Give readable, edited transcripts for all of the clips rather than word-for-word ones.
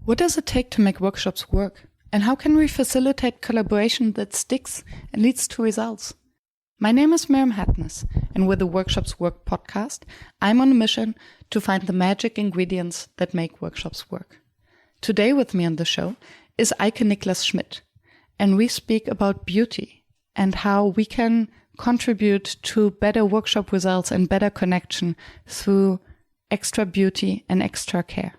What does it take to make workshops work? And how can we facilitate collaboration that sticks and leads to results? My name is Miriam Happness, and with the Workshops Work podcast, I'm on a mission to find the magic ingredients that make workshops work. Today with me on the show is Eike Niclas Schmidt, and we speak about beauty and how we can contribute to better workshop results and better connection through extra beauty and extra care.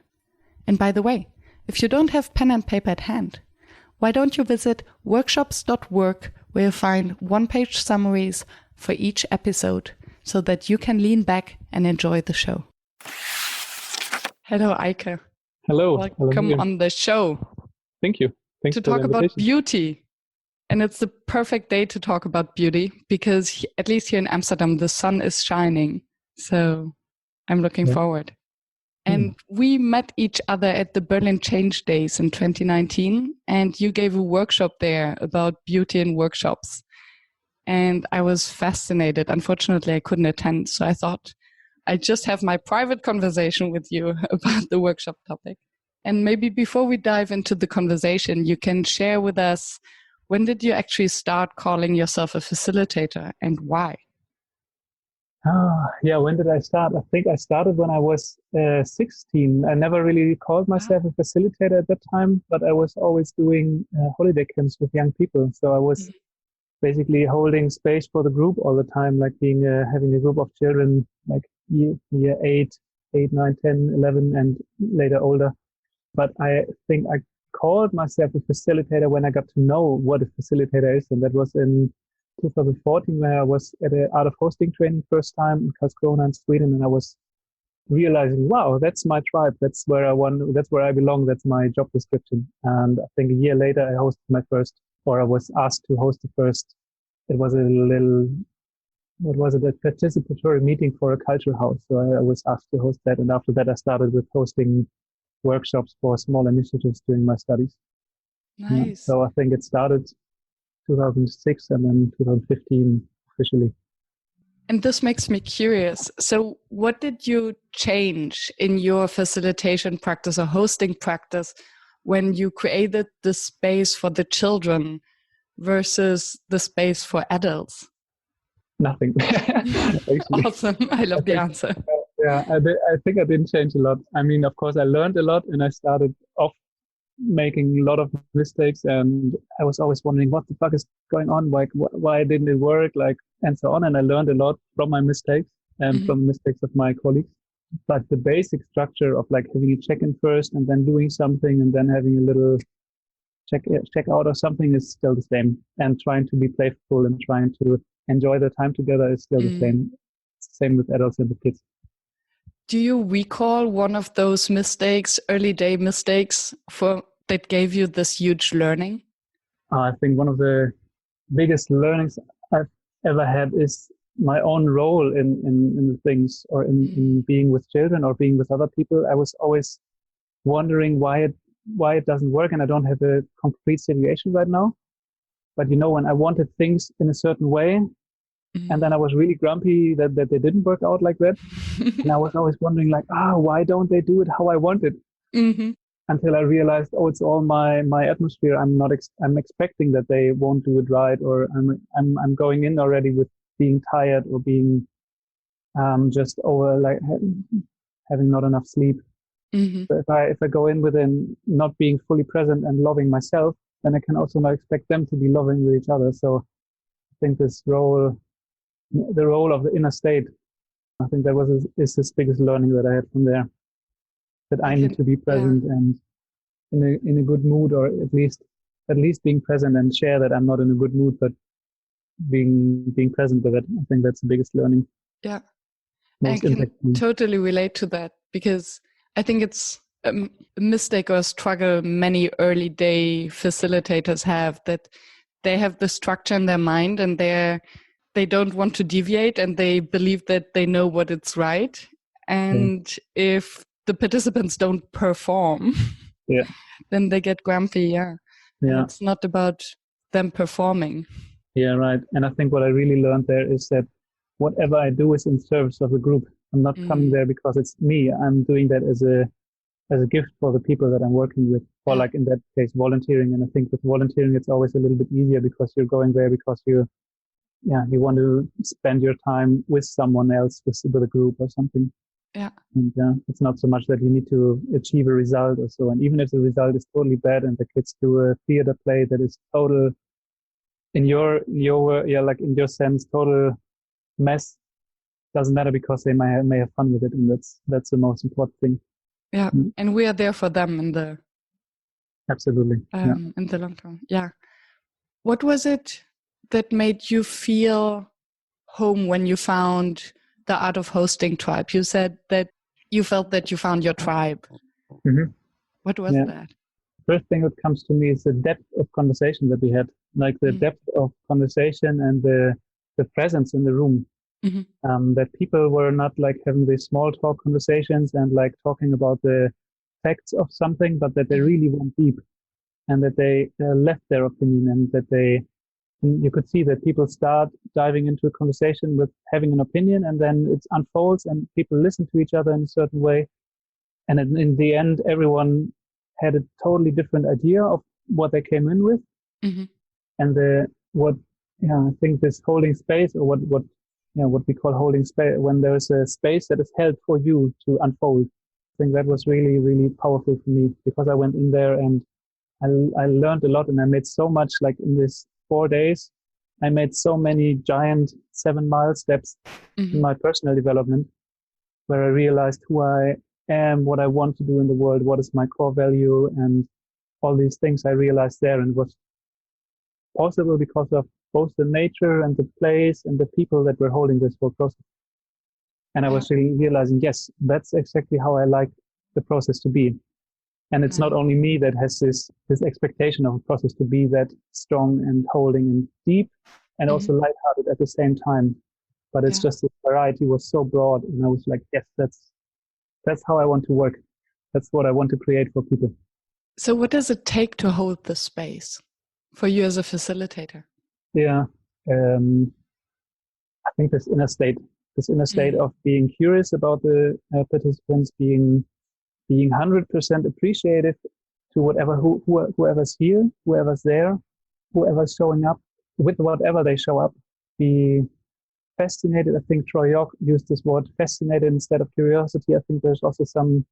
And by the way, if you don't have pen and paper at hand, why don't you visit workshops.work, where you find one-page summaries for each episode so that you can lean back and enjoy the show. Hello, Eike. Hello. Welcome on the show. Thank you. Thanks to talk about beauty. And it's the perfect day to talk about beauty because at least here in Amsterdam, the sun is shining. So I'm looking forward. And we met each other at the Berlin Change Days in 2019, and you gave a workshop there about beauty in workshops. And I was fascinated. Unfortunately, I couldn't attend, so I thought I'd just have my private conversation with you about the workshop topic. And maybe before we dive into the conversation, you can share with us, when did you actually start calling yourself a facilitator and why? When did I start? I think I started when I was 16. I never really called myself a facilitator at that time, but I was always doing holiday camps with young people. So I was basically holding space for the group all the time, like being having a group of children, like year 8, 9, 10, 11, and later older. But I think I called myself a facilitator when I got to know what a facilitator is, and that was in 2014 when I was at an art of hosting training first time in Karlskrona in Sweden, and I was realizing, wow, that's my tribe. That's where I belong. That's my job description. And I think a year later, I was asked to host the first. It was a participatory meeting for a culture house. So I was asked to host that, and after that, I started with hosting workshops for small initiatives during my studies. Nice. So I think it started 2006 and then 2015 officially. And this makes me curious. So what did you change in your facilitation practice or hosting practice when you created the space for the children versus the space for adults? Nothing. Awesome. I love the answer. I think I didn't change a lot. I mean, of course, I learned a lot and I started off making a lot of mistakes, and I was always wondering what the fuck is going on, like why didn't it work, like, and so on. And I learned a lot from my mistakes and from mistakes of my colleagues. But the basic structure of like having a check-in first and then doing something and then having a little check out or something is still the same. And trying to be playful and trying to enjoy the time together is still the same. It's the same with adults and the kids. Do you recall one of those mistakes, early day mistakes, that gave you this huge learning? I think one of the biggest learnings I've ever had is my own role in the things, or in being with children or being with other people. I was always wondering why it doesn't work, and I don't have a concrete situation right now. But when I wanted things in a certain way, and then I was really grumpy that they didn't work out like that. And I was always wondering like, why don't they do it how I want it? Until I realized, it's all my atmosphere. I'm expecting that they won't do it right, or I'm going in already with being tired or being just over, like having not enough sleep. So if I go in with not being fully present and loving myself, then I can also not expect them to be loving with each other. So I think the role of the inner state, I think that is the biggest learning that I had from there. That I need to be present and in a good mood, or at least being present and share that I'm not in a good mood, but being present with it. I think that's the biggest learning. Yeah, I can totally relate to that, because I think it's a mistake or a struggle many early day facilitators have, that they have the structure in their mind and they don't want to deviate, and they believe that they know what it's right. And if the participants don't perform, then they get grumpy. And it's not about them performing. Yeah, right. And I think what I really learned there is that whatever I do is in service of the group. I'm not coming there because it's me. I'm doing that as a gift for the people that I'm working with, or like in that case, volunteering. And I think with volunteering, it's always a little bit easier because you're going there because you want to spend your time with someone else, with a group or something. Yeah. And it's not so much that you need to achieve a result or so. And even if the result is totally bad and the kids do a theater play that is total, in your like in your sense, total mess, doesn't matter because they may have fun with it. And that's the most important thing. Yeah. And we are there for them in the absolutely in the long term. Yeah. What was it that made you feel home when you found the Art of Hosting tribe? You said that you felt that you found your tribe. Mm-hmm. What was that? First thing that comes to me is the depth of conversation that we had, like the depth of conversation and the presence in the room. Mm-hmm. That people were not like having these small talk conversations and like talking about the facts of something, but that they really went deep and that they left their opinion, and that you could see that people start diving into a conversation with having an opinion, and then it unfolds and people listen to each other in a certain way. And in the end, everyone had a totally different idea of what they came in with. Mm-hmm. And I think this holding space, or what we call holding space, when there is a space that is held for you to unfold. I think that was really, really powerful for me, because I went in there and I learned a lot, and I made so much, like in this 4 days, I made so many giant 7-mile steps in my personal development, where I realized who I am, what I want to do in the world, what is my core value, and all these things I realized there. And it was possible because of both the nature and the place and the people that were holding this whole process. And I was really realizing, yes, that's exactly how I like the process to be. And it's not only me that has this expectation of a process to be that strong and holding and deep and also lighthearted at the same time. But it's just the variety was so broad, and I was like, yes, that's how I want to work. That's what I want to create for people. So what does it take to hold the space for you as a facilitator? Yeah, I think this inner state of being curious about the participants, being 100% appreciative to whoever's here, whoever's there, whoever's showing up, with whatever they show up. Be fascinated. I think Troy York used this word, fascinated instead of curiosity. I think there's also some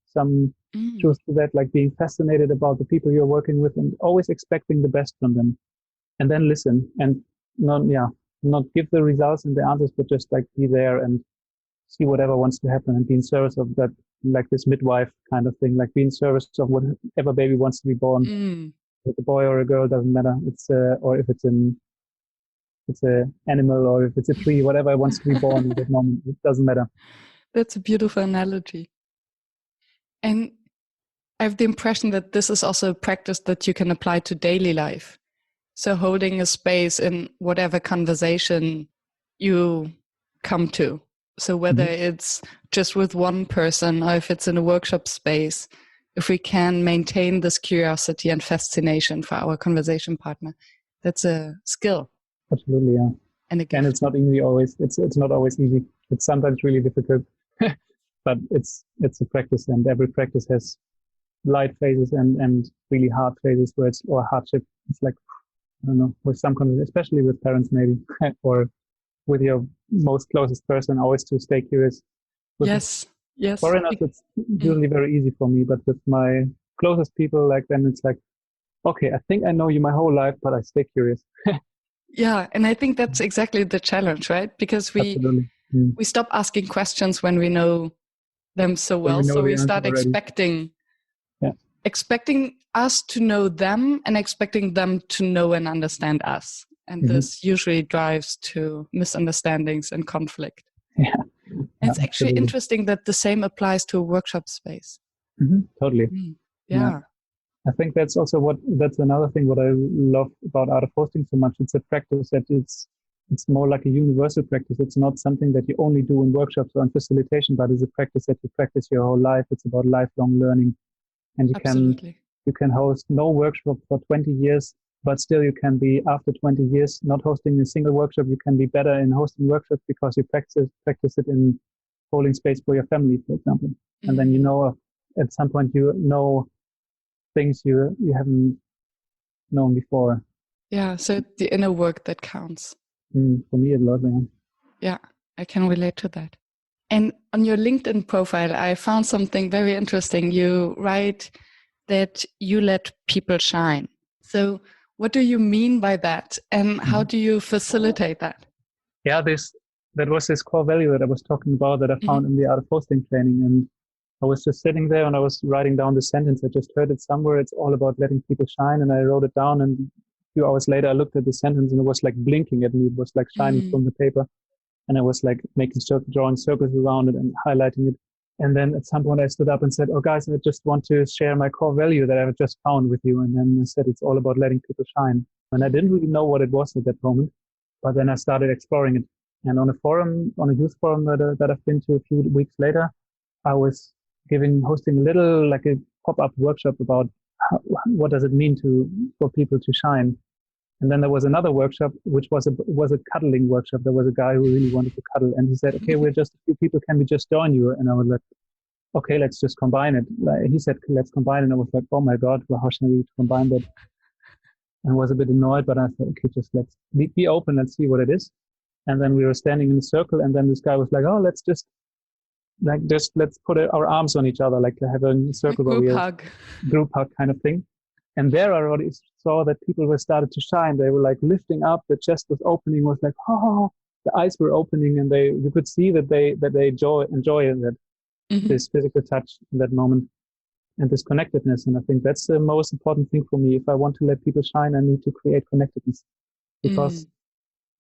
truth to that, like being fascinated about the people you're working with and always expecting the best from them, and then listen and not give the results and the answers, but just like be there and see whatever wants to happen and be in service of that, like this midwife kind of thing, like be in service of whatever baby wants to be born. If a boy or a girl, doesn't matter. It's or if it's an animal or if it's a tree, whatever wants to be born at that moment, it doesn't matter. That's a beautiful analogy. And I have the impression that this is also a practice that you can apply to daily life. So holding a space in whatever conversation you come to. So whether it's just with one person or if it's in a workshop space, if we can maintain this curiosity and fascination for our conversation partner, that's a skill. Absolutely, yeah. And it's not easy always. It's not always easy. It's sometimes really difficult, but it's a practice, and every practice has light phases and really hard phases or hardship. It's like, I don't know, with some especially with parents maybe, or with your most closest person, always to stay curious. Yes. Foreigners, it's usually very easy for me, but with my closest people, like then it's like, okay, I think I know you my whole life, but I stay curious. Yeah, and I think that's exactly the challenge, right? Because we stop asking questions when we know them so well, so we start expecting us to know them and expecting them to know and understand us. And this usually drives to misunderstandings and conflict. Yeah. It's actually interesting that the same applies to a workshop space. Totally. Yeah. I think that's another thing what I love about Art of Hosting so much. It's a practice that it's more like a universal practice. It's not something that you only do in workshops or in facilitation, but it's a practice that you practice your whole life. It's about lifelong learning. And you can host no workshop for 20 years, but still you can be, after 20 years, not hosting a single workshop, you can be better in hosting workshops because you practice it in holding space for your family, for example. And then, at some point, things you haven't known before. Yeah, so the inner work that counts. For me, it was. Yeah, I can relate to that. And on your LinkedIn profile, I found something very interesting. You write that you let people shine. So what do you mean by that? And how do you facilitate that? Yeah, that was this core value that I was talking about that I found in the art of hosting training. And I was just sitting there and I was writing down the sentence. I just heard it somewhere. It's all about letting people shine. And I wrote it down. And a few hours later, I looked at the sentence and it was like blinking at me. It was like shining from the paper. And I was like drawing circles around it and highlighting it. And then at some point I stood up and said, oh guys, I just want to share my core value that I've just found with you. And then I said, it's all about letting people shine. And I didn't really know what it was at that moment, but then I started exploring it. And on a youth forum that I've been to a few weeks later, I was hosting a little, like a pop-up workshop about what does it mean for people to shine. And then there was another workshop, which was a cuddling workshop. There was a guy who really wanted to cuddle. And he said, okay, we're just a few people. Can we just join you? And I was like, okay, let's just combine it. He said, let's combine it. And I was like, oh my God, well, how shall we combine that? And I was a bit annoyed, but I said, okay, just let's be open and see what it is. And then we were standing in a circle. And then this guy was like, oh, let's put our arms on each other, like to have a circle group hug kind of thing. And there I already saw that people were started to shine. They were like lifting up, the chest was opening, was like, oh, the eyes were opening, and you could see that they enjoy that this physical touch in that moment and this connectedness. And I think that's the most important thing for me. If I want to let people shine, I need to create connectedness, because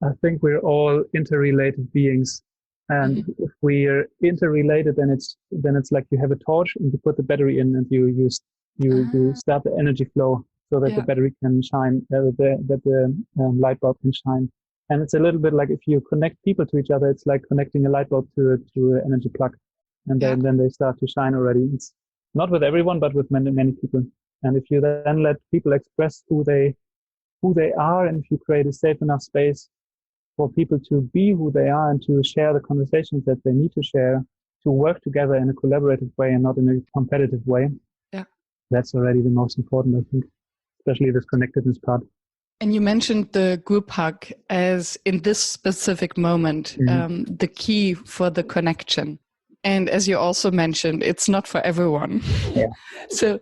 I think we're all interrelated beings. And if we're interrelated, then it's like you have a torch and you put the battery in and you start the energy flow so that the battery can shine, that the light bulb can shine. And it's a little bit like if you connect people to each other, it's like connecting a light bulb to an energy plug. And then they start to shine already. It's not with everyone, but with many, many people. And if you then let people express who they are, and if you create a safe enough space for people to be who they are and to share the conversations that they need to share, to work together in a collaborative way and not in a competitive way. Yeah. That's already the most important, I think, especially this connectedness part. And you mentioned the group hug as, in this specific moment, the key for the connection. And as you also mentioned, it's not for everyone. Yeah. So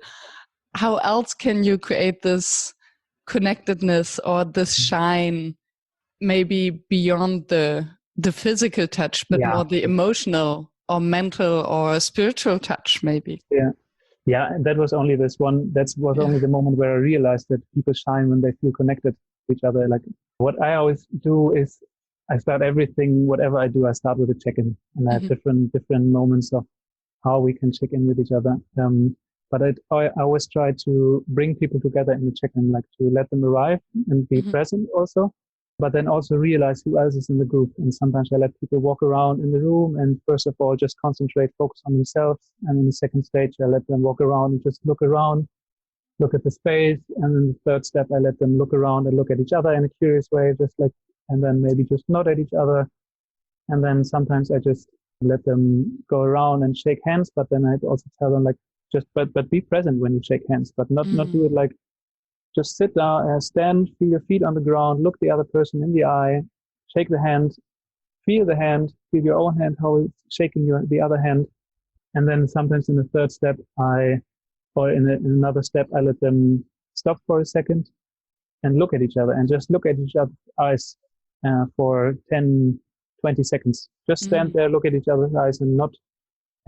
how else can you create this connectedness or this shine, maybe beyond the physical touch, but more the emotional or mental or spiritual touch, maybe? Yeah, and that was only this one. That was only the moment where I realized that people shine when they feel connected to each other. Like what I always do is I start everything, whatever I do, I start with a check-in, and I have different moments of how we can check in with each other. But I always try to bring people together in the check-in, like to let them arrive and be present also, but then also realize who else is in the group. And sometimes I let people walk around in the room and first of all, just concentrate, focus on themselves. And in the second stage, I let them walk around and just look around, look at the space. And in the third step, I let them look around and look at each other in a curious way, and then maybe just nod at each other. And then sometimes I just let them go around and shake hands, but then I'd also tell them like, but be present when you shake hands, but not do it like, just sit down, stand, feel your feet on the ground, look the other person in the eye, shake the hand, feel your own hand, how it's shaking the other hand. And then sometimes in the third step, in another step, I let them stop for a second and look at each other and just look at each other's eyes for 10, 20 seconds. Just stand there, look at each other's eyes and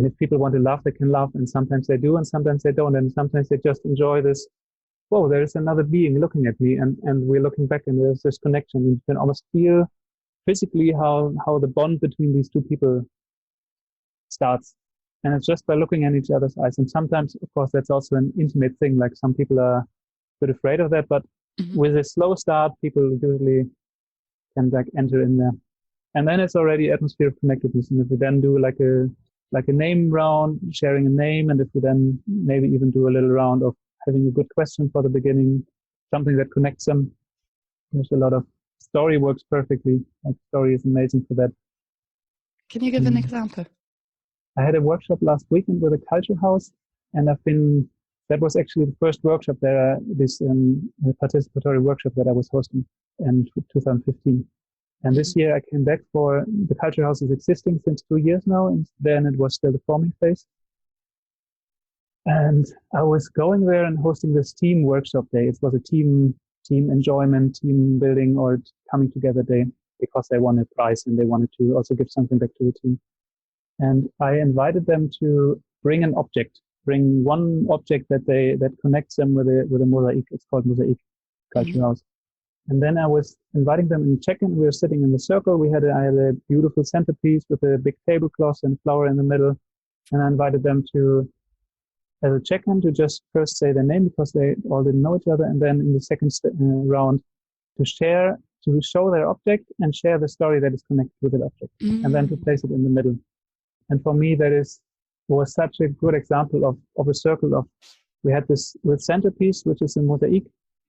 if people want to laugh, they can laugh. And sometimes they do, and sometimes they don't. And sometimes they just enjoy this. Whoa, there's another being looking at me, and we're looking back, and there's this connection. You can almost feel physically how the bond between these two people starts. And it's just by looking at each other's eyes. And sometimes, of course, that's also an intimate thing. Like some people are a bit afraid of that, but with a slow start, people usually can like enter in there. And then it's already atmosphere of connectedness. And if we then do like a name round, sharing a name, and if we then maybe even do a little round of having a good question for the beginning, something that connects them. There's a lot of story works perfectly. Like story is amazing for that. Can you give an example? I had a workshop last weekend with a culture house, and that was actually the first workshop there, this participatory workshop that I was hosting in 2015. And this year I came back for, the culture house is existing since 2 years now, and then it was still the forming phase. And I was going there and hosting this team workshop day. It was a team enjoyment, team building, or coming together day, because they won a prize and they wanted to also give something back to the team. And I invited them to bring one object that connects them with a mosaic. It's called Mosaic Culture House. And then I was inviting them in check-in. We were sitting in the circle. I had a beautiful centerpiece with a big tablecloth and a flower in the middle. And I invited them to, as a check-in, to just first say their name, because they all didn't know each other. And then in the second round, to show their object and share the story that is connected with that object, and then to place it in the middle. And for me, was such a good example of a circle of, we had this with centerpiece, which is a mosaic,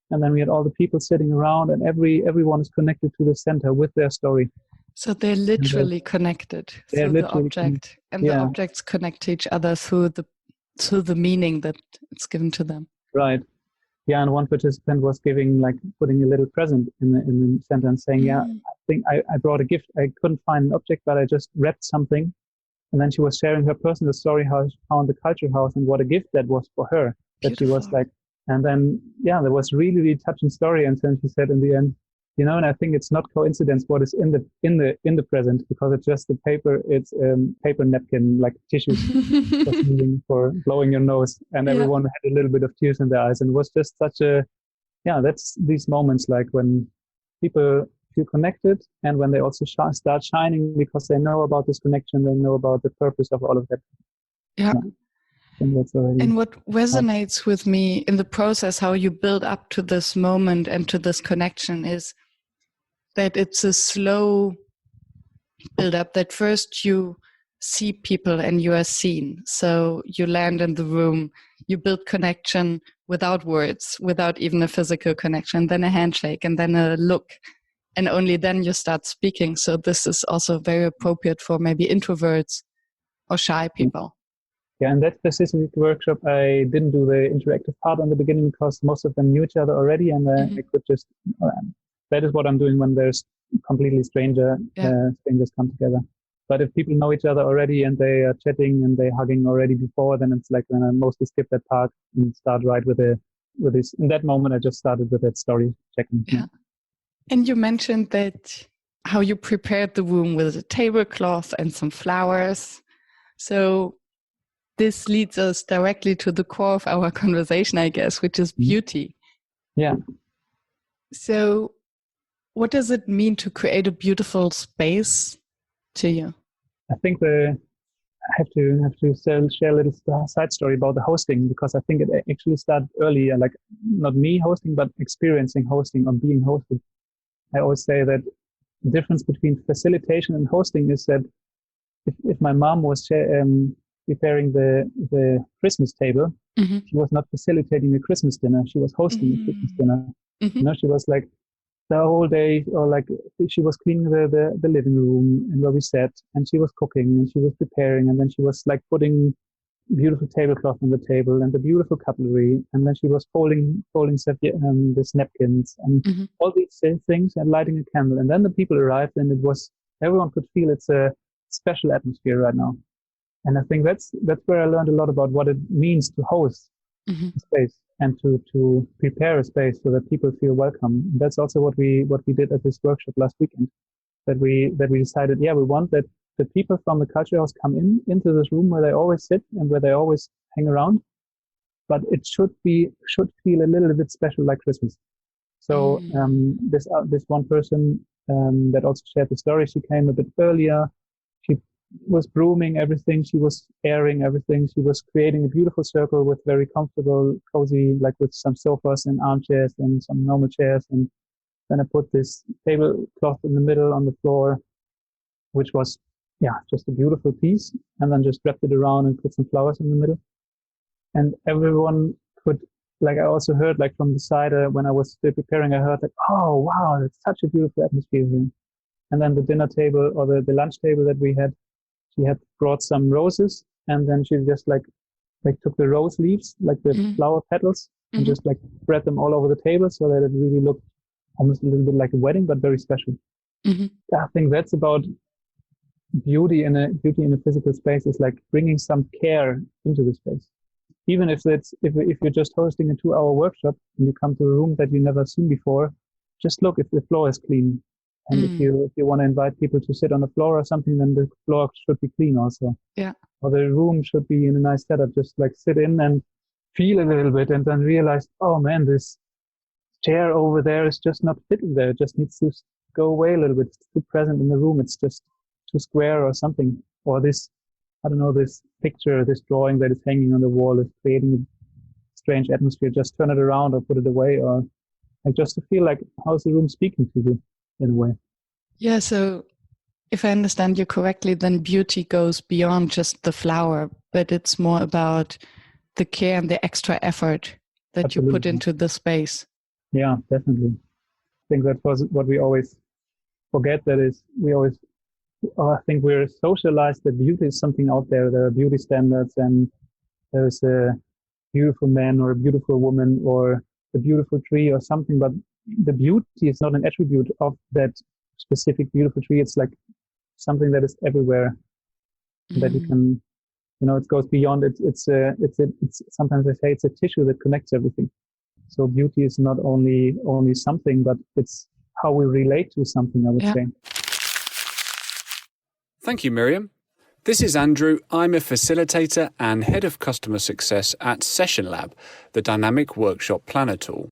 and then we had all the people sitting around, and everyone is connected to the center with their story. So they're literally connected through the object, and the objects connect to each other through the meaning that it's given to them. Right. Yeah, and one participant was putting a little present in the center and saying, I think I brought a gift. I couldn't find an object, but I just wrapped something. And then she was sharing her personal story, how she found the culture house and what a gift that was for her. Beautiful. That she was like, and then, there was really, really touching story. And then she said in the end, and I think it's not coincidence what is in the present, because it's just the paper, it's paper napkin, like tissues for blowing your nose. And everyone had a little bit of tears in their eyes. And it was just such that's these moments like when people feel connected, and when they also start shining because they know about this connection, they know about the purpose of all of that. Yeah. And what resonates with me in the process, how you build up to this moment and to this connection, is that it's a slow build up, that first you see people and you are seen. So you land in the room, you build connection without words, without even a physical connection, then a handshake, and then a look. And only then you start speaking. So this is also very appropriate for maybe introverts or shy people. Yeah, and that specific workshop, I didn't do the interactive part in the beginning because most of them knew each other already, and I could just, that is what I'm doing when there's completely strangers come together. But if people know each other already and they are chatting and they're hugging already before, then it's like when I mostly skip that part and start right with this. In that moment, I just started with that story checking. Yeah. And you mentioned that how you prepared the room with a tablecloth and some flowers. So this leads us directly to the core of our conversation, I guess, which is beauty. Yeah. So what does it mean to create a beautiful space to you? I think I have to share a little side story about the hosting, because I think it actually started early, like not me hosting, but experiencing hosting or being hosted. I always say that the difference between facilitation and hosting is that if my mom was preparing the Christmas table, she was not facilitating the Christmas dinner. She was hosting the Christmas dinner. She was like the whole day, or like she was cleaning the living room and where we sat, and she was cooking and she was preparing, and then she was like putting beautiful tablecloth on the table and the beautiful cutlery, and then she was folding these napkins and all these things, and lighting a candle. And then the people arrived, and everyone could feel it's a special atmosphere right now. And I think that's where I learned a lot about what it means to host a space and to prepare a space so that people feel welcome. And that's also what we did at this workshop last weekend. That we decided, we want that the people from the culture house come into this room where they always sit and where they always hang around, but it should feel a little bit special, like Christmas. So this one person that also shared the story, she came a bit earlier. She was brooming everything. She was airing everything. She was creating a beautiful circle with very comfortable, cozy, like with some sofas and armchairs and some normal chairs. And then I put this tablecloth in the middle on the floor, which was, just a beautiful piece. And then just wrapped it around and put some flowers in the middle. And everyone could, like I also heard, like from the side, when I was still preparing, I heard like, oh, wow, it's such a beautiful atmosphere here. And then the dinner table or the lunch table that we had, she had brought some roses, and then she just like took the rose leaves, like the flower petals, and just like spread them all over the table so that it really looked almost a little bit like a wedding, but very special. I think that's about beauty in a physical space, is like bringing some care into the space. Even if you're just hosting a 2-hour workshop and you come to a room that you've never seen before, just look if the floor is clean. And if you want to invite people to sit on the floor or something, then the floor should be clean also. Yeah. Or the room should be in a nice setup. Just like sit in and feel a little bit, and then realize, oh man, this chair over there is just not fitting there. It just needs to go away a little bit. It's too present in the room. It's just too square or something. Or this, I don't know, this picture, this drawing that is hanging on the wall is creating a strange atmosphere. Just turn it around or put it away, or like just to feel like, how's the room speaking to you in a way. Yeah, so if I understand you correctly, then beauty goes beyond just the flower, but it's more about the care and the extra effort that Absolutely. You put into the space. Yeah, definitely. I think that was what we always forget, that is, I think we're socialized that beauty is something out there. There are beauty standards, and there's a beautiful man or a beautiful woman or a beautiful tree or something, but the beauty is not an attribute of that specific beautiful tree. It's like something that is everywhere, that you can, it goes beyond. It's sometimes I say it's a tissue that connects everything. So beauty is not only something, but it's how we relate to something, I would say. Thank you, Miriam. This is Andrew. I'm a facilitator and head of customer success at Session Lab, the dynamic workshop planner tool.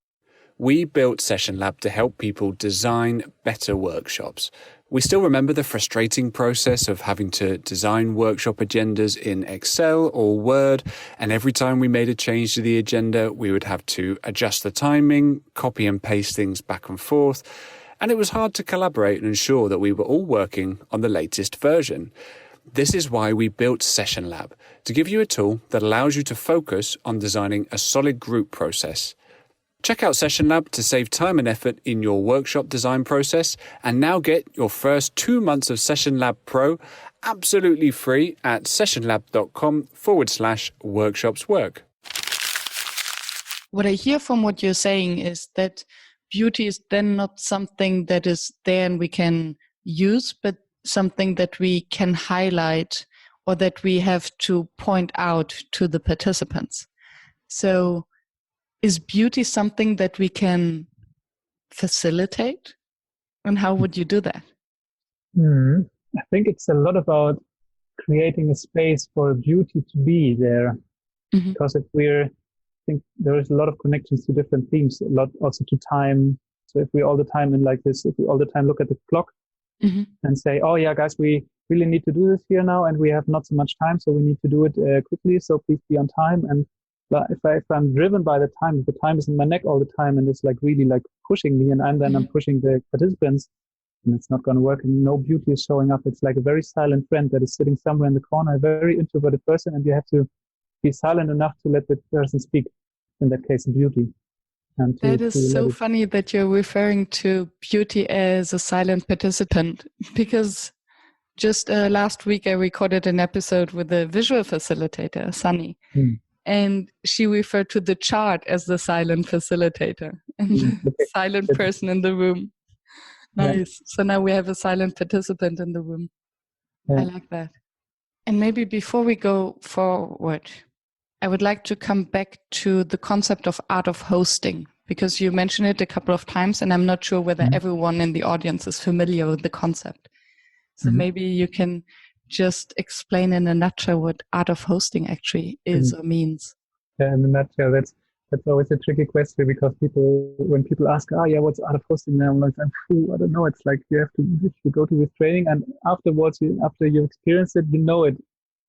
We built Session Lab to help people design better workshops. We still remember the frustrating process of having to design workshop agendas in Excel or Word, and every time we made a change to the agenda, we would have to adjust the timing, copy and paste things back and forth, and it was hard to collaborate and ensure that we were all working on the latest version. This is why we built Session Lab, to give you a tool that allows you to focus on designing a solid group process. Check out Session Lab to save time and effort in your workshop design process, and now get your first 2 months of Session Lab Pro absolutely free at sessionlab.com/workshopswork. What I hear from what you're saying is that beauty is then not something that is there and we can use, but something that we can highlight or that we have to point out to the participants. So is beauty something that we can facilitate? And how would you do that? I think it's a lot about creating a space for beauty to be there. Because I think there is a lot of connections to different themes, a lot also to time. So if we all the time look at the clock and say, oh yeah, guys, we really need to do this here now, and we have not so much time, so we need to do it quickly, so please be on time. And if I'm driven by the time, if the time is in my neck all the time and it's like really like pushing me, and I'm pushing the participants, and it's not going to work, and no beauty is showing up. It's like a very silent friend that is sitting somewhere in the corner, a very introverted person, and you have to be silent enough to let the person speak, in that case, beauty. And that is so funny that you're referring to beauty as a silent participant, because just last week I recorded an episode with a visual facilitator, Sunny, and she referred to the chart as the silent facilitator and the silent person in the room. Nice. Yeah. So now we have a silent participant in the room. Yeah. I like that. And maybe before we go forward, I would like to come back to the concept of art of hosting, because you mentioned it a couple of times, and I'm not sure whether everyone in the audience is familiar with the concept. So maybe you can just explain in a nutshell what art of hosting actually is or means. Yeah, in a nutshell, that's always a tricky question, because when people ask, what's art of hosting? I'm like, I don't know. It's like you go to this training, and afterwards, after you experience it, you know it.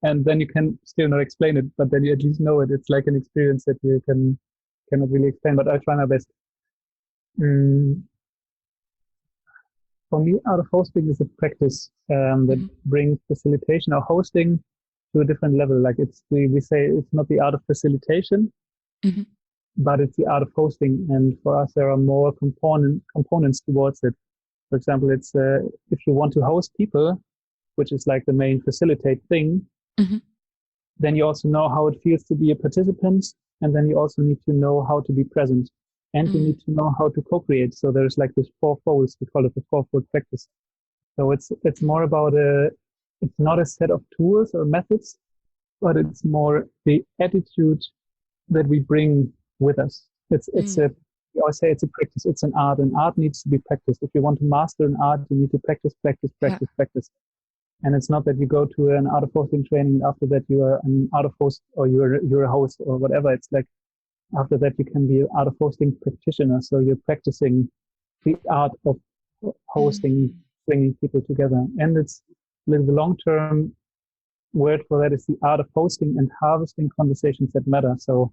And then you can still not explain it, but then you at least know it. It's like an experience that you cannot really explain, but I try my best. For me, art of hosting is a practice that brings facilitation or hosting to a different level. Like we say it's not the art of facilitation, but it's the art of hosting. And for us, there are more components towards it. For example, it's if you want to host people, which is like the main facilitate thing, Mm-hmm. then you also know how it feels to be a participant. And then you also need to know how to be present, and you need to know how to co-create. So there's like this four folds. We call it the four-fold practice. So it's more about it's not a set of tools or methods, but it's more the attitude that we bring with us. We always say it's a practice. It's an art, and art needs to be practiced. If you want to master an art, you need to practice. And it's not that you go to an art of hosting training and after that you are an art of host, or you're a host or whatever. It's like after that you can be an art of hosting practitioner. So you're practicing the art of hosting, bringing people together. And it's the long-term word for that is the art of hosting and harvesting conversations that matter. So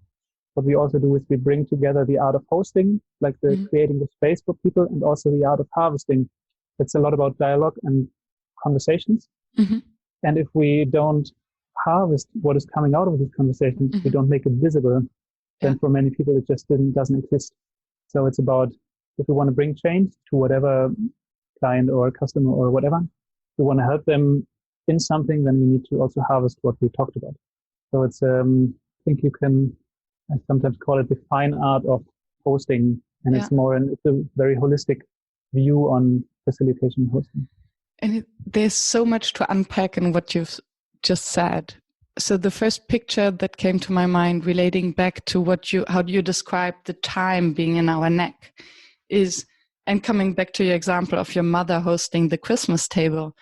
what we also do is we bring together the art of hosting, like the creating the space for people, and also the art of harvesting. It's a lot about dialogue and conversations. Mm-hmm. And if we don't harvest what is coming out of these conversations, we don't make it visible, then for many people it just doesn't exist. So it's about, if we want to bring change to whatever client or customer or whatever, if we want to help them in something, then we need to also harvest what we talked about. So it's I think I sometimes call it the fine art of hosting, and it's a very holistic view on facilitation and hosting. And there's so much to unpack in what you've just said. So the first picture that came to my mind relating back to how do you describe the time being in our neck is, and coming back to your example of your mother hosting the Christmas table.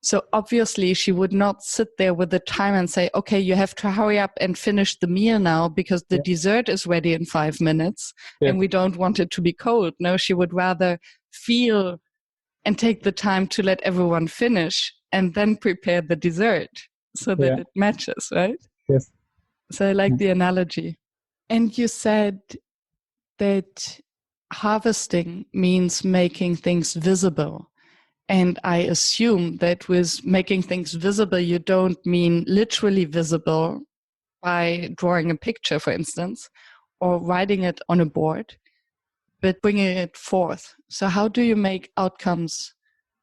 So obviously she would not sit there with the time and say, okay, you have to hurry up and finish the meal now because the dessert is ready in 5 minutes and we don't want it to be cold. No, she would rather feel and take the time to let everyone finish and then prepare the dessert so that it matches, right? Yes. So I like the analogy. And you said that harvesting means making things visible. And I assume that with making things visible, you don't mean literally visible by drawing a picture, for instance, or writing it on a board, but bringing it forth. So how do you make outcomes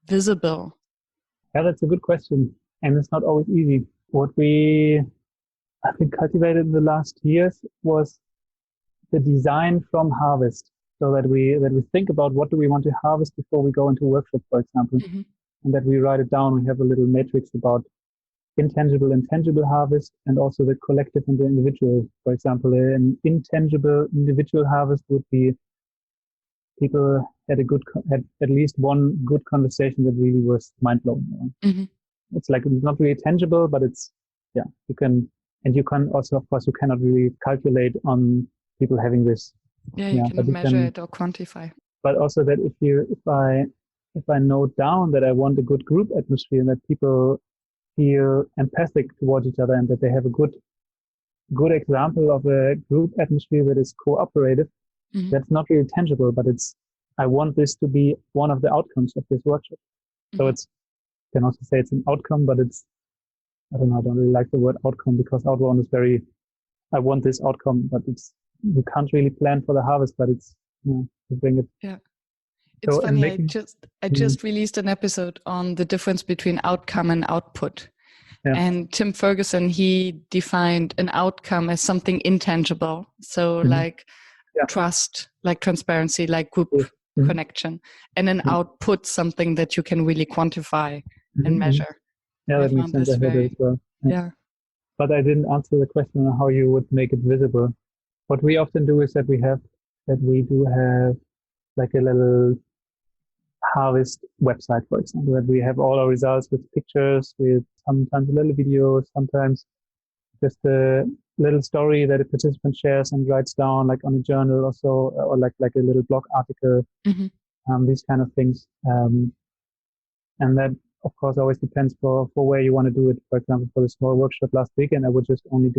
visible? Yeah, that's a good question. And it's not always easy. What we, I think, cultivated in the last years was the design from harvest. So that we think about what do we want to harvest before we go into a workshop, for example, and that we write it down. We have a little matrix about intangible and tangible harvest, and also the collective and the individual. For example, an intangible individual harvest would be people had at least one good conversation that really was mind blowing. It's like it's not really tangible, but it's you can also, of course, you cannot really calculate on people having this. You cannot measure it or quantify. But also that if I note down that I want a good group atmosphere and that people feel empathic towards each other and that they have a good example of a group atmosphere that is cooperative, that's not really tangible, but I want this to be one of the outcomes of this workshop. So you can also say it's an outcome, but I don't really like the word outcome, because outcome is I want this outcome, but you can't really plan for the harvest, but it's, to bring it. Yeah. It's so funny. I just released an episode on the difference between outcome and output. Yeah. And Tim Ferguson, he defined an outcome as something intangible. So like trust, like transparency, like group connection, and an output, something that you can really quantify and measure. Yeah, that makes sense. I heard it as well. Yeah. But I didn't answer the question on how you would make it visible. What we often do is that we do have like a little harvest website, for example, that we have all our results with pictures, with sometimes a little video, sometimes just a little story that a participant shares and writes down, like on a journal or so, or like a little blog article, these kind of things. And that, of course, always depends for where you want to do it. For example, for the small workshop last weekend, I would just only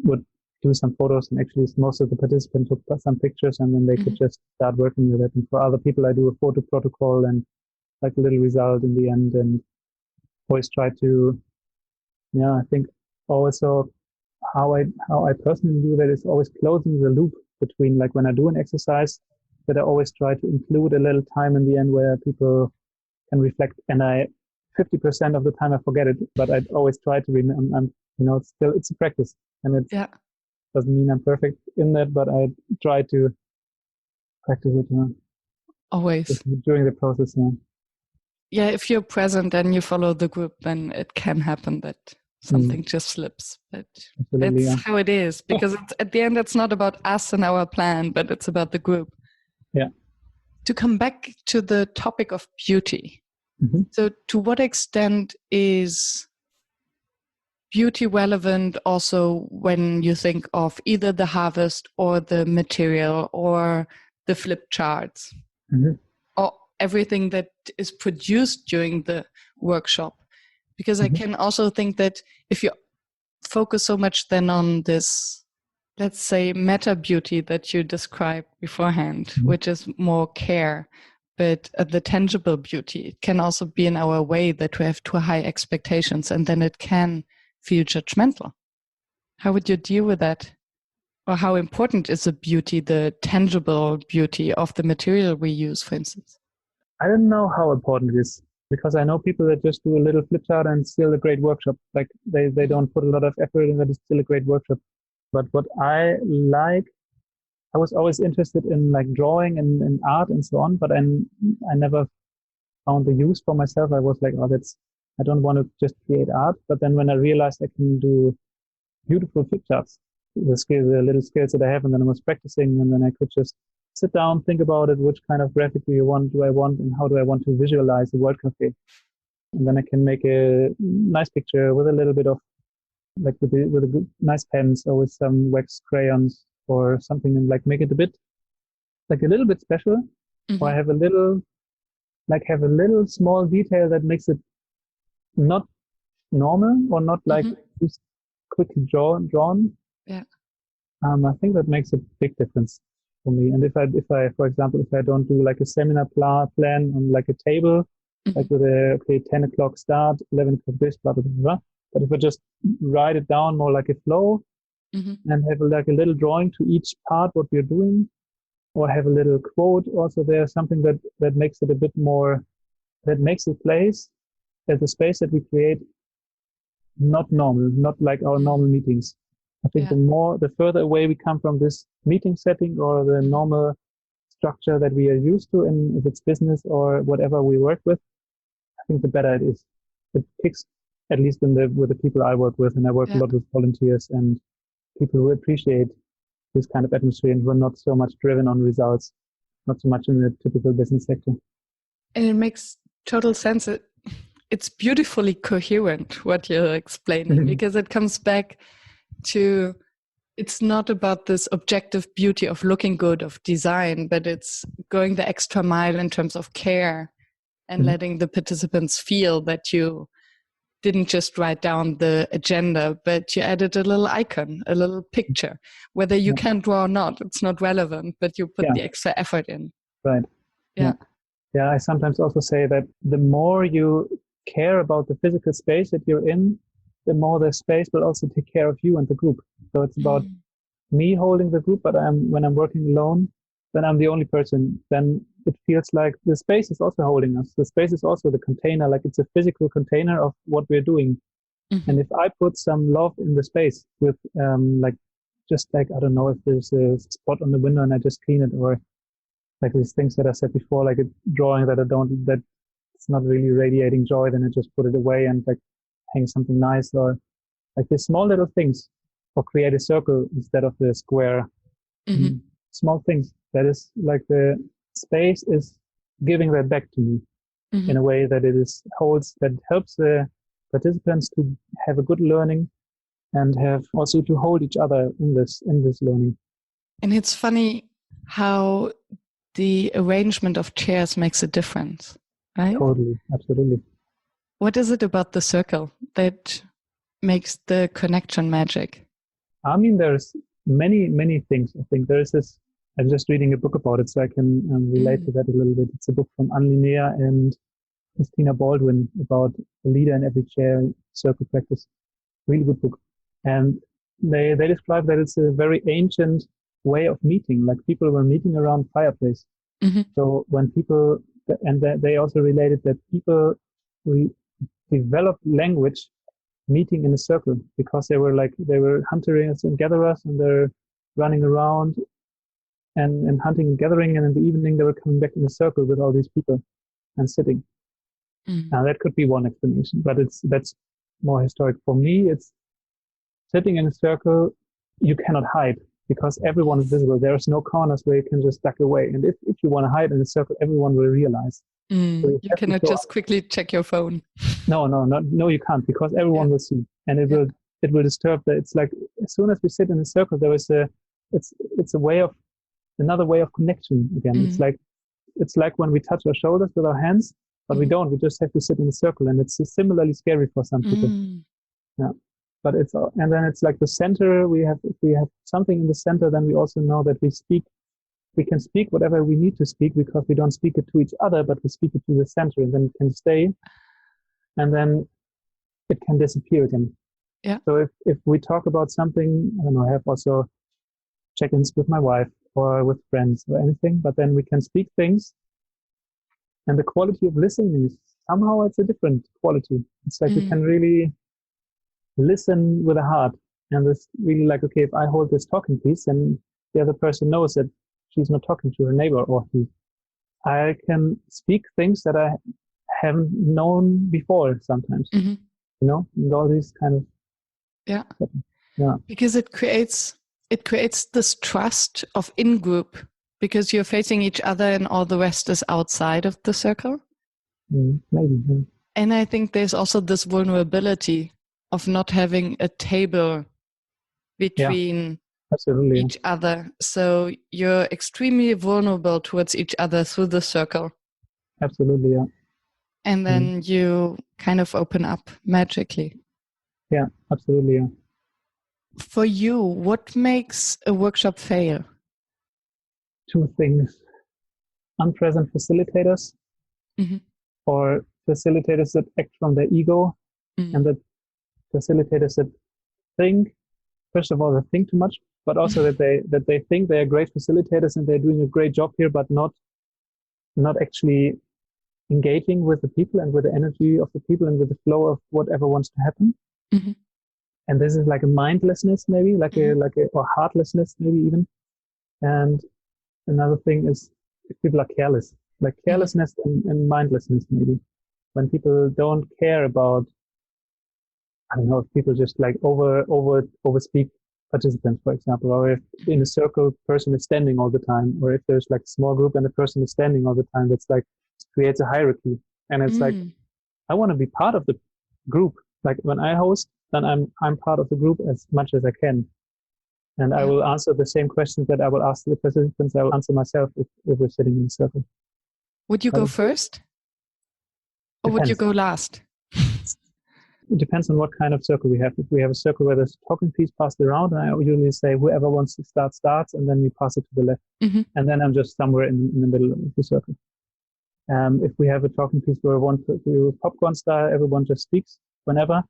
would do some photos, and actually most of the participants took some pictures, and then they could just start working with it. And for other people, I do a photo protocol and like a little result in the end, and always try to, I think also how I personally do that is always closing the loop between, like when I do an exercise, that I always try to include a little time in the end where people can reflect, and I 50% of the time I forget it, but I always try to remember. It's a practice, and it doesn't mean I'm perfect in that, but I try to practice it always during the process. Yeah, if you're present and you follow the group, then it can happen that something just slips. But that's how it is, because at the end, it's not about us and our plan, but it's about the group. Yeah. To come back to the topic of beauty. Mm-hmm. So to what extent is beauty relevant also when you think of either the harvest or the material or the flip charts? Mm-hmm. Or everything that is produced during the workshop? Because I can also think that if you focus so much then on this, let's say, meta beauty that you described beforehand, which is more care, but the tangible beauty, it can also be in our way that we have too high expectations, and then it can feel judgmental. How would you deal with that? Or how important is the beauty, the tangible beauty of the material we use, for instance? I don't know how important it is, because I know people that just do a little flip chart and still a great workshop. Like they don't put a lot of effort in, but it's still a great workshop. But what I like, I was always interested in like drawing and art and so on, but I never found the use for myself. I was like, I don't want to just create art. But then when I realized I can do beautiful flip charts, the little skills that I have, and then I was practicing, and then I could just sit down, think about it, which kind of graphic do I want, and how do I want to visualize the World Cafe? And then I can make a nice picture with a little bit of, like with a good, nice pens or with some wax crayons or something, and like make it a little bit special. Or have a little small detail that makes it not normal or not like just quickly drawn. Yeah. I think that makes a big difference for me. And if I, for example, if I don't do like a seminar plan on like a table, like with 10 o'clock start, 11 o'clock this, blah, blah, blah. But if I just write it down more like a flow and have like a little drawing to each part, what we're doing, or have a little quote also there, something that makes it a bit more, that makes the place as a space that we create not normal, not like our normal meetings. I think the further away we come from this meeting setting or the normal structure that we are used to, and if it's business or whatever we work with, I think the better it is. It kicks, at least with the people I work with, and I work a lot with volunteers and people who appreciate this kind of atmosphere and who are not so much driven on results, not so much in the typical business sector. And it makes total sense. It's beautifully coherent what you're explaining, because it comes back to, it's not about this objective beauty of looking good, of design, but it's going the extra mile in terms of care and letting the participants feel that you didn't just write down the agenda, but you added a little icon, a little picture. Whether you can draw or not, it's not relevant, but you put the extra effort in. Right. Yeah. I sometimes also say that the more you care about the physical space that you're in, the more the space will also take care of you and the group. So it's about me holding the group, but when I'm working alone, then I'm the only person. Then it feels like the space is also holding us. The space is also the container, like it's a physical container of what we're doing. And if I put some love in the space with I don't know, if there's a spot on the window and I just clean it, or like these things that I said before, like a drawing that it's not really radiating joy, then I just put it away and like hang something nice, or like these small little things, or create a circle instead of the square. Small things. That is like the space is giving that back to me in a way that that helps the participants to have a good learning and have also to hold each other in this learning. And it's funny how the arrangement of chairs makes a difference, right? Totally, absolutely. What is it about the circle that makes the connection magic? I mean, there's many, many things. I think there is this, I'm just reading a book about it, so I can relate to that a little bit. It's a book from Anne Linnea and Christina Baldwin about a leader in every chair, circle practice. Really good book. And they describe that it's a very ancient way of meeting, like people were meeting around fireplace. So when people, and they also related that people developed language meeting in a circle, because they were hunters and gatherers, and they're running around and hunting and gathering, and in the evening they were coming back in a circle with all these people and sitting. Now that could be one explanation, but that's more historic. For me, it's sitting in a circle. You cannot hide because everyone is visible. There's no corners where you can just duck away. And if you want to hide in a circle, everyone will realize. So you cannot just quickly check your phone. No, you can't, because everyone will see, and it will disturb. It's like as soon as we sit in a circle, there is it's another way of connection again. It's like when we touch our shoulders with our hands, but we don't. We just have to sit in a circle, and it's similarly scary for some people. Yeah, but and then it's like the center. If we have something in the center, then we also know that we can speak whatever we need to speak, because we don't speak it to each other, but we speak it to the center, and then it can stay, and then it can disappear again. Yeah. So if we talk about something, I don't know, I have also check-ins with my wife or with friends or anything, but then we can speak things, and the quality of listening is somehow it's a different quality. It's like you can really listen with a heart, and it's really like, okay, if I hold this talking piece, then the other person knows that she's not talking to her neighbor or he. I can speak things that I haven't known before sometimes, and all these kind of. Yeah. Because it creates this trust of in-group, because you're facing each other and all the rest is outside of the circle. Maybe. And I think there's also this vulnerability of not having a table between each other. So you're extremely vulnerable towards each other through the circle. Absolutely, yeah. And then you kind of open up magically. Yeah, absolutely, yeah. For you, what makes a workshop fail? Two things. Unpresent facilitators, or facilitators that act from their ego, and that facilitators that think, first of all, they think too much, but also that they think they are great facilitators and they're doing a great job here, but not actually engaging with the people and with the energy of the people and with the flow of whatever wants to happen. And this is like a mindlessness, maybe, or heartlessness, maybe even. And another thing is if people are careless, like carelessness and mindlessness, maybe. When people don't care about, I don't know, if people just like over speak participants, for example, or if in a circle person is standing all the time, or if there's like a small group and the person is standing all the time, that's like creates a hierarchy. And it's like, I want to be part of the group. Like when I host, then I'm part of the group as much as I can. And I will answer the same questions that I will ask the participants. I will answer myself if we're sitting in a circle. Would you go first? Or would you go last? It depends on what kind of circle we have. If we have a circle where there's a talking piece passed around, and I usually say whoever wants to start starts, and then you pass it to the left. And then I'm just somewhere in the middle of the circle. If we have a talking piece where we popcorn style, everyone just speaks whenever,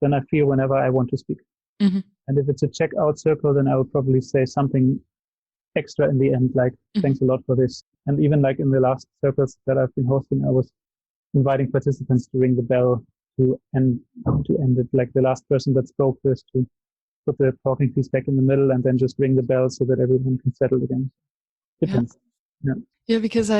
then I feel whenever I want to speak. And if it's a check-out circle, then I will probably say something extra in the end, like, thanks a lot for this. And even like in the last circles that I've been hosting, I was inviting participants to ring the bell to end it. Like the last person that spoke first to put the talking piece back in the middle and then just ring the bell so that everyone can settle again. Depends. Yeah, because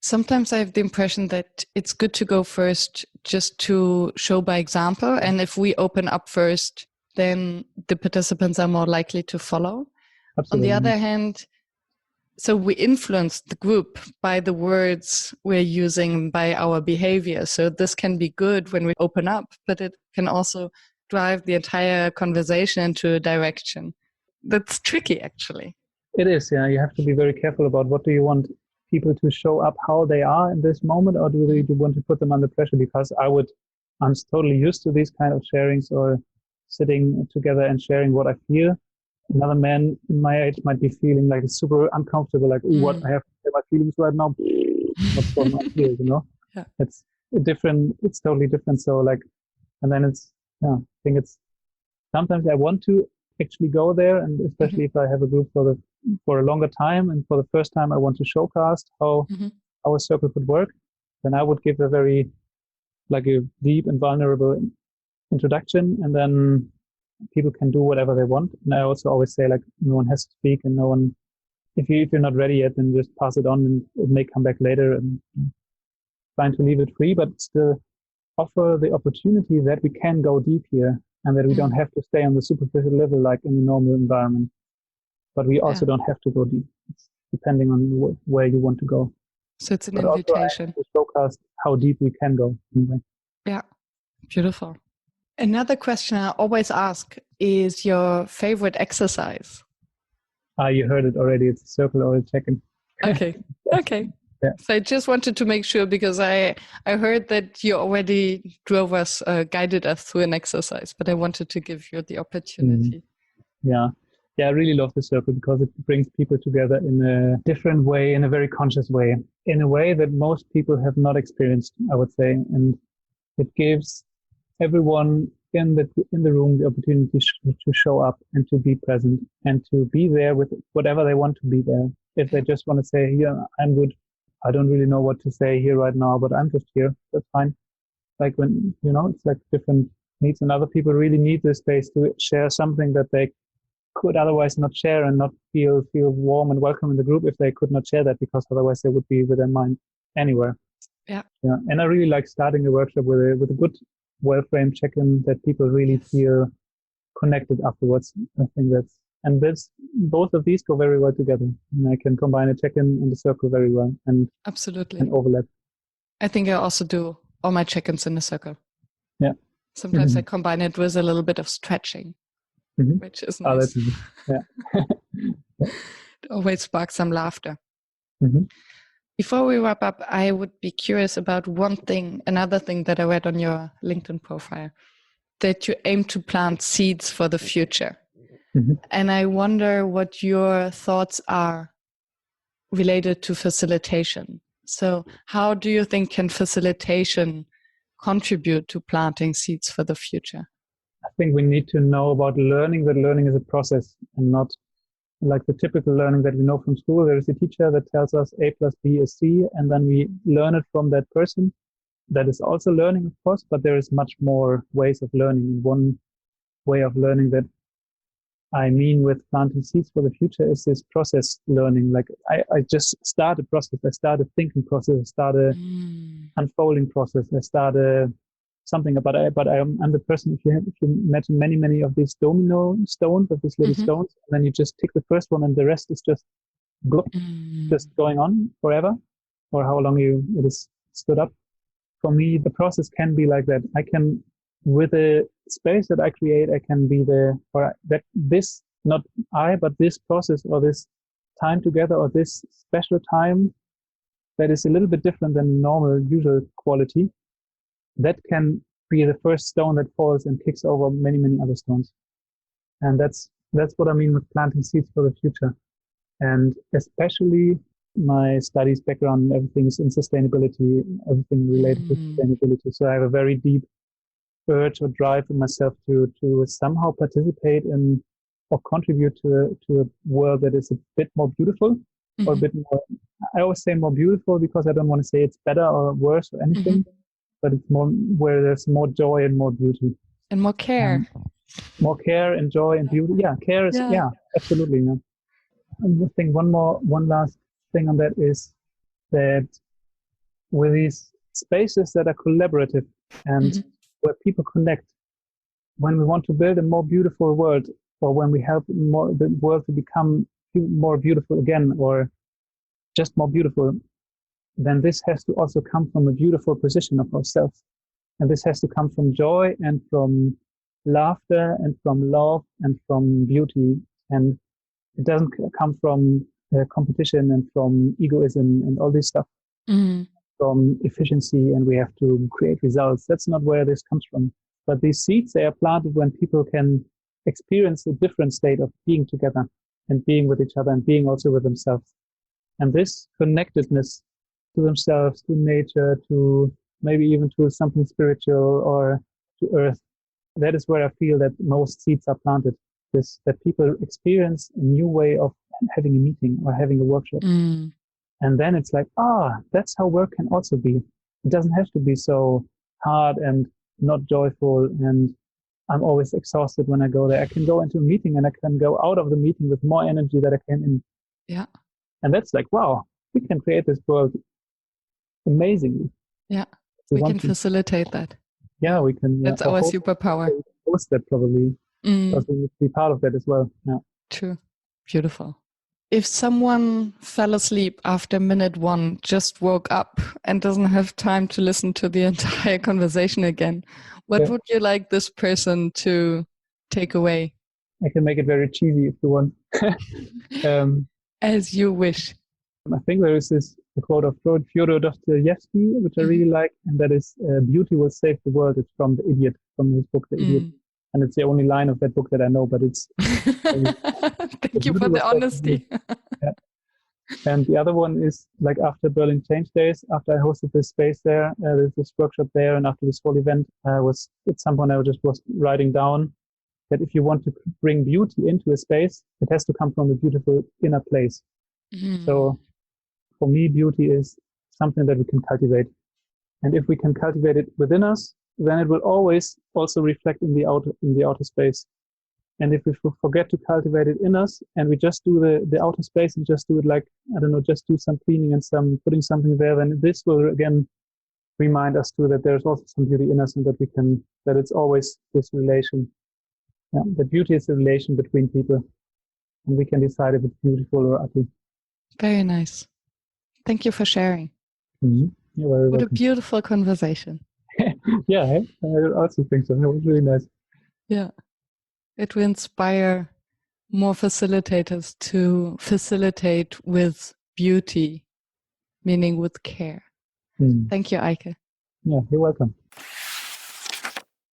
sometimes I have the impression that it's good to go first just to show by example. And if we open up first, then the participants are more likely to follow. Absolutely. On the other hand, so we influence the group by the words we're using, by our behavior. So this can be good when we open up, but it can also drive the entire conversation into a direction. That's tricky, actually. It is, yeah. You have to be very careful about what do you want people to show up how they are in this moment, or do you want to put them under pressure? Because I'm totally used to these kind of sharings or sitting together and sharing what I feel. Another man in my age might be feeling like it's super uncomfortable, like, what, I have to say my feelings right now. What's going on here, Yeah. It's totally different. So like, and then I think it's, sometimes I want to actually go there, and especially if I have a group for a longer time, and for the first time I want to showcast how a circle could work, then I would give a very like a deep and vulnerable introduction, and then people can do whatever they want. And I also always say, like, no one has to speak, and no one, if you're not ready yet, then just pass it on, and it may come back later, and trying to leave it free, but still offer the opportunity that we can go deep here, and that we don't have to stay on the superficial level like in the normal environment. But we also don't have to go deep. It's depending on where you want to go. So it's an invitation. Also, to showcase how deep we can go. Anyway. Yeah, beautiful. Another question I always ask is your favorite exercise. You heard it already. It's a circle or a check-in. Okay. Yeah. So I just wanted to make sure, because I heard that you already guided us through an exercise, but I wanted to give you the opportunity. Yeah, I really love the circle because it brings people together in a different way, in a very conscious way, in a way that most people have not experienced, I would say. And it gives everyone in the room the opportunity to show up and to be present and to be there with whatever they want to be there. If they just want to say, yeah, I'm good, I don't really know what to say here right now, but I'm just here, that's fine. Like when, it's like different needs, and other people really need this space to share something that they could otherwise not share, and not feel warm and welcome in the group if they could not share that, because otherwise they would be with their mind anywhere. Yeah. And I really like starting a workshop with a good, well-framed check-in that people really feel connected afterwards. I think both of these go very well together. And I can combine a check-in and a circle very well, and absolutely, and overlap. I think I also do all my check-ins in a circle. Yeah. Sometimes I combine it with a little bit of stretching, which is nice. Oh, that's nice. Yeah. It always sparks some laughter. Mm-hmm. Before we wrap up, I would be curious about another thing that I read on your LinkedIn profile, that you aim to plant seeds for the future. Mm-hmm. And I wonder what your thoughts are related to facilitation. So how do you think can facilitation contribute to planting seeds for the future? I think we need to know about learning, that learning is a process and not like the typical learning that we know from school. There is a teacher that tells us A plus B is C, and then we learn it from that person. That is also learning, of course, but there is much more ways of learning. And one way of learning that I mean with planting seeds for the future is this process learning. Like I just start a process. I start a thinking process. I start a unfolding process. I start something. But I'm the person. If you imagine many of these domino stones, of these little stones, and then you just tick the first one, and the rest is just just going on forever, or how long it is stood up. For me, the process can be like that. I can, with the space that I create, I can be not I, but this process or this time together or this special time that is a little bit different than normal, usual quality, that can be the first stone that falls and kicks over many other stones. And that's what I mean with planting seeds for the future. And especially my studies background, everything is in sustainability, everything related to sustainability. So I have a very deep urge or drive in myself to somehow participate in or contribute to a world that is a bit more beautiful, or a bit more, I always say more beautiful because I don't want to say it's better or worse or anything, but it's more where there's more joy and more beauty. And more care. More care and joy and beauty. Yeah, care is, absolutely. Yeah. And I think one last thing on that is that with these spaces that are collaborative and where people connect, when we want to build a more beautiful world, or when we help the world to become more beautiful again, or just more beautiful, then this has to also come from a beautiful position of ourselves. And this has to come from joy and from laughter and from love and from beauty. And it doesn't come from competition and from egoism and all this stuff, from efficiency, and we have to create results. That's not where this comes from. But these seeds, they are planted when people can experience a different state of being together and being with each other and being also with themselves. And this connectedness to themselves, to nature, to maybe even to something spiritual or to earth, that is where I feel that most seeds are planted. That people experience a new way of having a meeting or having a workshop. And then it's like, that's how work can also be. It doesn't have to be so hard and not joyful, and I'm always exhausted when I go there. I can go into a meeting and I can go out of the meeting with more energy than I came in. Yeah. And that's like, wow, we can create this world amazingly. Yeah. We can facilitate that. Yeah, we can. That's our superpower. Post that probably. Because we need to be part of that as well. Yeah. True. Beautiful. If someone fell asleep after minute 1, just woke up and doesn't have time to listen to the entire conversation again, what would you like this person to take away? I can make it very cheesy if you want. As you wish. I think there is this quote of Fyodor Dostoevsky, which I really like, and that is, beauty will save the world. It's from The Idiot, from his book, The Idiot. And it's the only line of that book that I know, but it's... Thank you for the honesty. Yeah. And the other one is, like, after Berlin Change Days, after I hosted this space there, there's this workshop there, and after this whole event, at some point I was writing down that if you want to bring beauty into a space, it has to come from a beautiful inner place. So for me, beauty is something that we can cultivate. And if we can cultivate it within us, then it will always also reflect in the outer space. And if we forget to cultivate it in us, and we just do the outer space and just do it like, I don't know, just do some cleaning and putting something there, then this will again remind us too that there's also some beauty in us, and that it's always this relation. Yeah, the beauty is the relation between people, and we can decide if it's beautiful or ugly. Very nice. Thank you for sharing. Mm-hmm. You're very welcome. What a beautiful conversation. Yeah, I also think so. It was really nice. Yeah. It will inspire more facilitators to facilitate with beauty, meaning with care. Thank you, Eike. Yeah, you're welcome.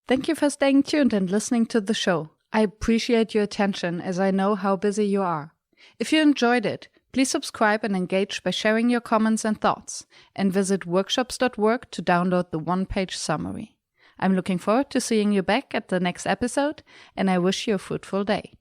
Thank you for staying tuned and listening to the show. I appreciate your attention, as I know how busy you are. If you enjoyed it, please subscribe and engage by sharing your comments and thoughts, and visit workshops.work to download the one-page summary. I'm looking forward to seeing you back at the next episode, and I wish you a fruitful day.